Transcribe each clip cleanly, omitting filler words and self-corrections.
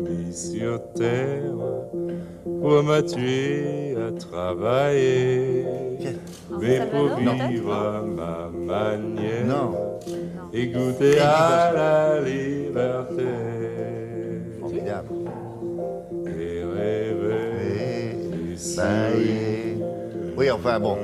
mis sur terre pour m'habituer à travailler. Mais pour vivre à ma manière Non. et goûter à la liberté. Formidable. Et rêver du Bailler. Oui, enfin bon.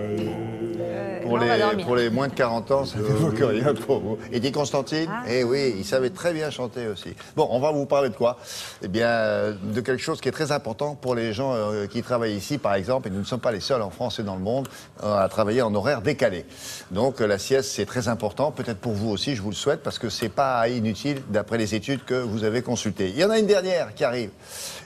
Pour les moins de 40 ans, ça n'évoque rien pour vous. Et dit Constantine, eh oui, il savait très bien chanter aussi. Bon, on va vous parler de quoi? Eh bien, de quelque chose qui est très important pour les gens qui travaillent ici, par exemple, et nous ne sommes pas les seuls en France et dans le monde à travailler en horaire décalé. Donc, la sieste, c'est très important, peut-être pour vous aussi, je vous le souhaite, parce que c'est pas inutile d'après les études que vous avez consultées. Il y en a une dernière qui arrive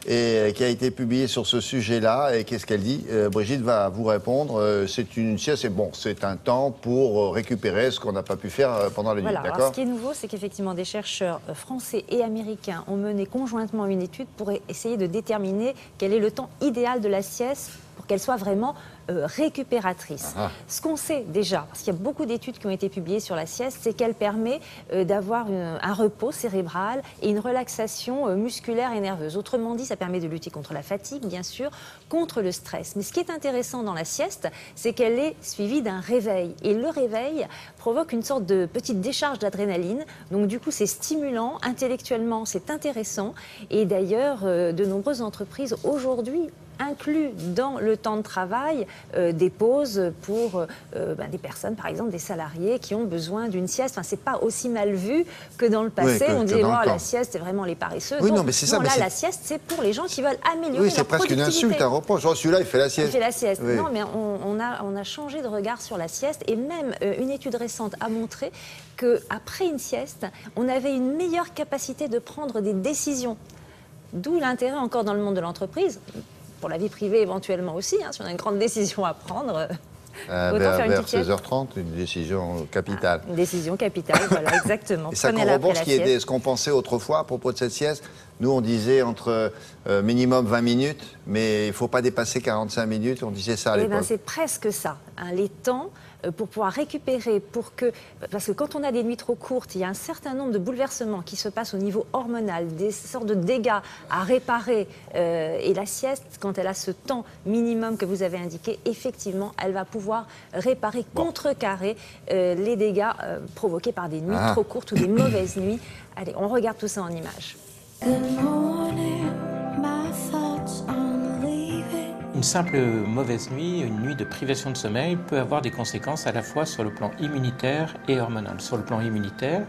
et qui a été publiée sur ce sujet-là. Et qu'est-ce qu'elle dit? Brigitte va vous répondre. C'est une sieste, et bon, c'est un temps pour récupérer ce qu'on n'a pas pu faire pendant la nuit. Voilà. Alors, ce qui est nouveau, c'est qu'effectivement, des chercheurs français et américains ont mené conjointement une étude pour essayer de déterminer quel est le temps idéal de la sieste pour qu'elle soit vraiment récupératrice. Ce qu'on sait déjà, parce qu'il y a beaucoup d'études qui ont été publiées sur la sieste, c'est qu'elle permet d'avoir un repos cérébral et une relaxation musculaire et nerveuse. Autrement dit, ça permet de lutter contre la fatigue, bien sûr, contre le stress. Mais ce qui est intéressant dans la sieste, c'est qu'elle est suivie d'un réveil. Et le réveil provoque une sorte de petite décharge d'adrénaline. Donc du coup, c'est stimulant, intellectuellement, c'est intéressant. Et d'ailleurs, de nombreuses entreprises aujourd'hui inclut dans le temps de travail des pauses pour des personnes, par exemple des salariés qui ont besoin d'une sieste. Enfin, c'est pas aussi mal vu que dans le passé. On disait, la sieste, c'est vraiment les paresseux. Oui, donc, non, mais c'est ça. là, la sieste, c'est pour les gens qui veulent améliorer oui, leur productivité. c'est presque une insulte, un reproche. Oh, celui-là, il fait la sieste. Il fait la sieste. Oui. Non, mais on a changé de regard sur la sieste. Et même une étude récente a montré qu'après une sieste, on avait une meilleure capacité de prendre des décisions. D'où l'intérêt encore dans le monde de l'entreprise, pour la vie privée éventuellement aussi, si on a une grande décision à prendre, vers 16h30, une décision capitale. Une décision capitale, voilà, exactement. Et ça corrobore ce qu'on pensait autrefois à propos de cette sieste. Nous, on disait entre minimum 20 minutes, mais il ne faut pas dépasser 45 minutes, on disait ça à l'époque. C'est presque ça, les temps pour pouvoir récupérer, parce que quand on a des nuits trop courtes, il y a un certain nombre de bouleversements qui se passent au niveau hormonal, des sortes de dégâts à réparer. Et la sieste, quand elle a ce temps minimum que vous avez indiqué, effectivement, elle va pouvoir réparer, contrecarrer les dégâts provoqués par des nuits trop courtes ou des mauvaises nuits. Allez, on regarde tout ça en images. Une simple mauvaise nuit, une nuit de privation de sommeil peut avoir des conséquences à la fois sur le plan immunitaire et hormonal. Sur le plan immunitaire,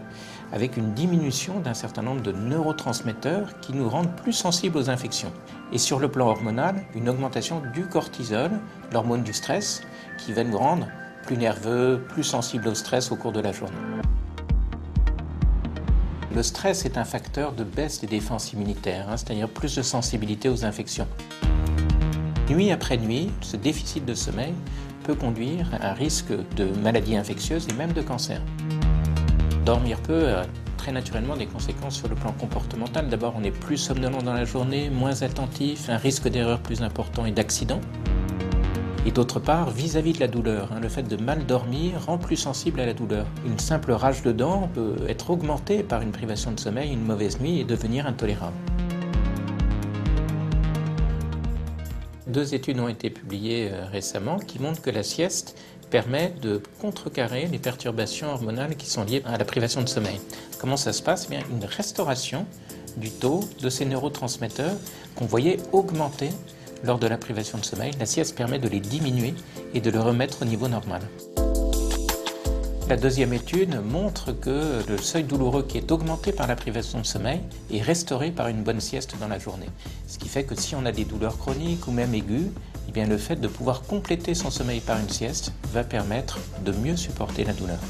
avec une diminution d'un certain nombre de neurotransmetteurs qui nous rendent plus sensibles aux infections. Et sur le plan hormonal, une augmentation du cortisol, l'hormone du stress, qui va nous rendre plus nerveux, plus sensibles au stress au cours de la journée. Le stress est un facteur de baisse des défenses immunitaires, c'est-à-dire plus de sensibilité aux infections. Nuit après nuit, ce déficit de sommeil peut conduire à un risque de maladies infectieuses et même de cancer. Dormir peu a très naturellement des conséquences sur le plan comportemental. D'abord, on est plus somnolent dans la journée, moins attentif, un risque d'erreur plus important et d'accident. Et d'autre part, vis-à-vis de la douleur, le fait de mal dormir rend plus sensible à la douleur. Une simple rage de dents peut être augmentée par une privation de sommeil, une mauvaise nuit, et devenir intolérable. 2 études ont été publiées récemment qui montrent que la sieste permet de contrecarrer les perturbations hormonales qui sont liées à la privation de sommeil. Comment ça se passe? Bien, une restauration du taux de ces neurotransmetteurs qu'on voyait augmenter lors de la privation de sommeil. La sieste permet de les diminuer et de le remettre au niveau normal. La 2e étude montre que le seuil douloureux qui est augmenté par la privation de sommeil est restauré par une bonne sieste dans la journée. Ce qui fait que si on a des douleurs chroniques ou même aiguës, eh bien le fait de pouvoir compléter son sommeil par une sieste va permettre de mieux supporter la douleur.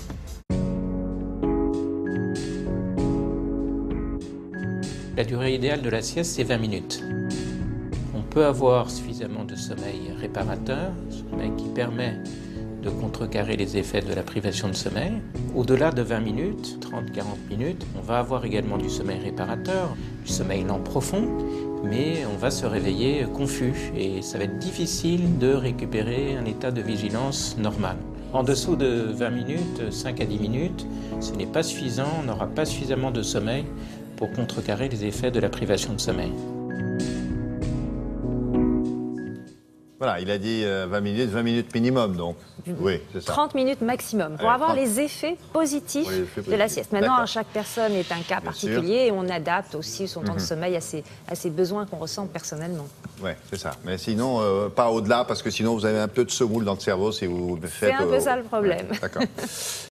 La durée idéale de la sieste, c'est 20 minutes. On peut avoir suffisamment de sommeil réparateur, sommeil qui permet de contrecarrer les effets de la privation de sommeil. Au-delà de 20 minutes, 30-40 minutes, on va avoir également du sommeil réparateur, du sommeil lent profond, mais on va se réveiller confus et ça va être difficile de récupérer un état de vigilance normal. En dessous de 20 minutes, 5 à 10 minutes, ce n'est pas suffisant, on n'aura pas suffisamment de sommeil pour contrecarrer les effets de la privation de sommeil. Voilà, il a dit 20 minutes minimum, donc. Oui, c'est ça. 30 minutes maximum pour Allez, avoir 30. les effets positifs Oui, les effets de la positifs. sieste. Maintenant, D'accord. chaque personne est un cas Bien particulier et on adapte aussi son temps de sommeil à ses besoins qu'on ressent personnellement. Oui, c'est ça. Mais sinon, pas au-delà, parce que sinon, vous avez un peu de semoule dans le cerveau si vous faites... C'est un peu ça le problème. Ouais, d'accord.